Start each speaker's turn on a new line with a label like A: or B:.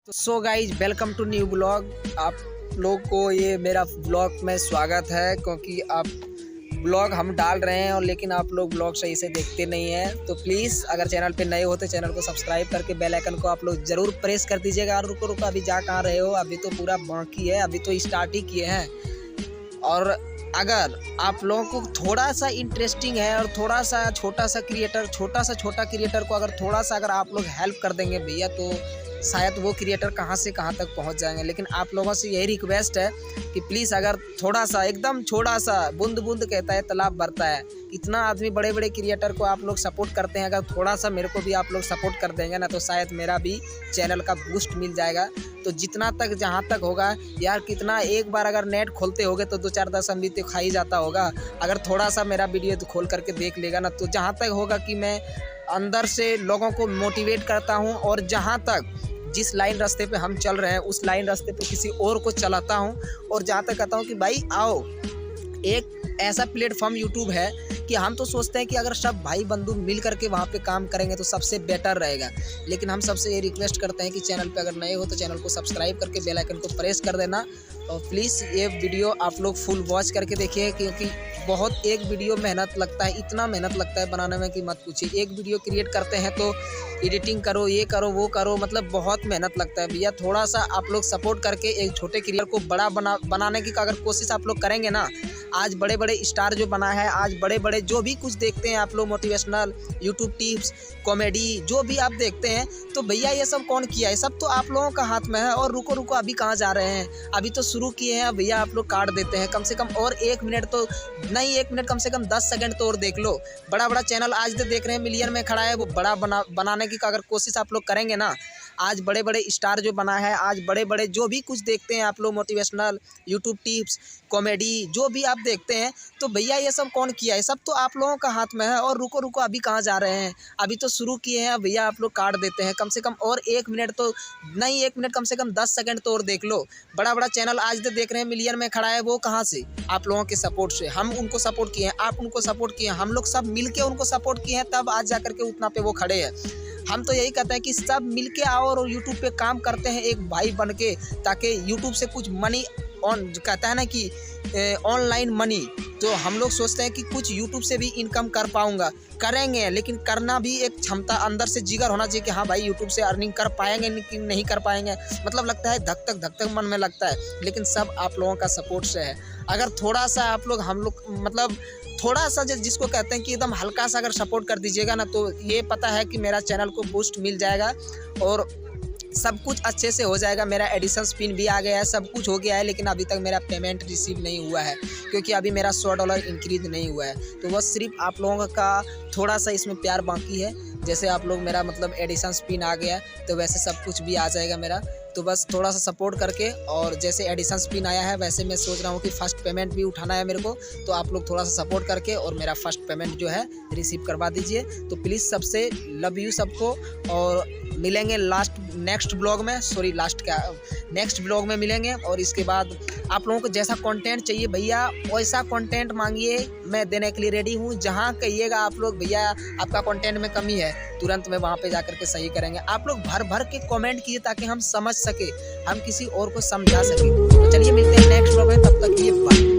A: तो so guys welcome to new blog. आप लोग को ये मेरा ब्लॉग में स्वागत है, क्योंकि आप ब्लॉग हम डाल रहे हैं और लेकिन आप लोग ब्लॉग सही से देखते नहीं हैं। तो प्लीज़ अगर चैनल पे नए हो तो चैनल को सब्सक्राइब करके बेल आइकन को आप लोग ज़रूर प्रेस कर दीजिएगा। और रुको अभी जा कहाँ रहे हो, अभी तो पूरा बाकी है, अभी तो स्टार्ट ही किए हैं। और अगर आप लोगों को थोड़ा सा इंटरेस्टिंग है और थोड़ा सा छोटा क्रिएटर को अगर आप लोग हेल्प कर देंगे भैया, तो शायद वो क्रिएटर कहाँ से कहाँ तक पहुँच जाएंगे। लेकिन आप लोगों से यही रिक्वेस्ट है कि प्लीज़ अगर थोड़ा सा, एकदम थोड़ा सा, बूंद बूंद कहता है तालाब भरता है, इतना आदमी बड़े बड़े क्रिएटर को आप लोग सपोर्ट करते हैं, अगर थोड़ा सा मेरे को भी आप लोग सपोर्ट कर देंगे ना, तो शायद मेरा भी चैनल का बूस्ट मिल जाएगा। तो जितना तक जहाँ तक होगा यार, कितना एक बार अगर नेट खोलते होगे तो 2-4 10 MB तो खा ही जाता होगा। अगर थोड़ा सा मेरा वीडियो तो खोल करके देख लेगा ना, तो जहाँ तक होगा कि मैं अंदर से लोगों को मोटिवेट करता हूँ, और जहाँ तक जिस लाइन रास्ते पे हम चल रहे हैं उस लाइन रास्ते पे किसी और को चलाता हूँ। और जहाँ तक कहता हूँ कि भाई आओ, एक ऐसा प्लेटफॉर्म यूट्यूब है कि हम तो सोचते हैं कि अगर सब भाई बंधु मिल करके वहाँ पे काम करेंगे तो सबसे बेटर रहेगा। लेकिन हम सबसे ये रिक्वेस्ट करते हैं कि चैनल पे अगर नए हो तो चैनल को सब्सक्राइब करके बेल आइकन को प्रेस कर देना। और प्लीज़ ये वीडियो आप लोग फुल वॉच करके देखिए, क्योंकि बहुत एक वीडियो मेहनत लगता है, इतना मेहनत लगता है बनाने में कि मत पूछिए। एक वीडियो क्रिएट करते हैं तो एडिटिंग करो, ये करो, वो करो, मतलब बहुत मेहनत लगता है भैया। थोड़ा सा आप लोग सपोर्ट करके एक छोटे क्रिएटर को बड़ा बनाने की अगर कोशिश आप लोग करेंगे ना, आज बड़े बड़े स्टार जो बना है, आज बड़े बड़े जो भी कुछ देखते हैं आप लोग, मोटिवेशनल, यूट्यूब टिप्स, कॉमेडी, जो भी आप देखते हैं, तो भैया ये सब कौन किया है? सब तो आप लोगों का हाथ में है। और रुको अभी कहाँ जा रहे हैं, अभी तो शुरू किए हैं भैया। आप लोग काट देते हैं, कम से कम और 1 मिनट तो नहीं, 1 मिनट कम से कम 10 सेकंड तो और देख लो। बड़ा चैनल आज तो देख रहे हैं मिलियन में खड़ा है, वो बड़ा बनाने की अगर कोशिश आप लोग करेंगे ना, आज बड़े बड़े स्टार जो बना है, आज बड़े बड़े जो भी कुछ देखते हैं आप लोग, मोटिवेशनल, यूट्यूब टिप्स, कॉमेडी, जो भी आप देखते हैं, तो भैया ये सब कौन किया है? सब तो आप लोगों का हाथ में है। और रुको अभी कहाँ जा रहे हैं, अभी तो शुरू किए हैं भैया। आप लोग काट देते हैं, कम से कम और 1 मिनट तो नहीं, 1 मिनट कम से कम 10 सेकंड तो और देख लो। बड़ा चैनल आज तो देख रहे हैं मिलियन में खड़ा है, वो कहाँ से? आप लोगों के सपोर्ट से। हम उनको सपोर्ट किए हैं, आप उनको सपोर्ट किए हैं, हम लोग सब मिल के उनको सपोर्ट किए हैं, तब आज जा करके उतना पे वो खड़े हैं। हम तो यही कहते हैं कि सब मिल के आओ और यूट्यूब पे काम करते हैं एक भाई बन के, ताकि यूट्यूब से कुछ मनी ऑन, कहता है ना कि ऑनलाइन मनी, तो हम लोग सोचते हैं कि कुछ यूट्यूब से भी इनकम कर पाऊंगा, करेंगे। लेकिन करना भी एक क्षमता, अंदर से जिगर होना चाहिए कि हाँ भाई यूट्यूब से अर्निंग कर पाएंगे कि नहीं कर पाएंगे। मतलब लगता है धक तक मन में लगता है, लेकिन सब आप लोगों का सपोर्ट से है। अगर थोड़ा सा आप लोग, हम लोग, मतलब थोड़ा सा जिसको कहते हैं कि एकदम हल्का सा अगर सपोर्ट कर दीजिएगा ना, तो ये पता है कि मेरा चैनल को बूस्ट मिल जाएगा और सब कुछ अच्छे से हो जाएगा। मेरा एडिशन स्पिन भी आ गया है, सब कुछ हो गया है, लेकिन अभी तक मेरा पेमेंट रिसीव नहीं हुआ है, क्योंकि अभी मेरा $100 इंक्रीज नहीं हुआ है। तो बस सिर्फ आप लोगों का थोड़ा सा इसमें प्यार बाकी है। जैसे आप लोग मेरा मतलब एडिशन स्पिन आ गया, तो वैसे सब कुछ भी आ जाएगा मेरा। तो बस थोड़ा सा सपोर्ट करके, और जैसे एडिशन स्पिन आया है वैसे मैं सोच रहा हूँ कि फर्स्ट पेमेंट भी उठाना है मेरे को, तो आप लोग थोड़ा सा सपोर्ट करके और मेरा फर्स्ट पेमेंट जो है रिसीव करवा दीजिए। तो प्लीज़ सबसे लव यू सबको, और मिलेंगे नेक्स्ट ब्लॉग में मिलेंगे। और इसके बाद आप लोगों को जैसा कंटेंट चाहिए भैया, वैसा कंटेंट मांगिए, मैं देने के लिए रेडी हूँ। जहाँ कहिएगा आप लोग भैया आपका कंटेंट में कमी है, तुरंत में वहाँ पे जा करके सही करेंगे। आप लोग भर के कमेंट कीजिए ताकि हम समझ सके, हम किसी और को समझा सके। तो चलिए मिलते हैं नेक्स्ट ब्लॉग में, तब तक ये बाय।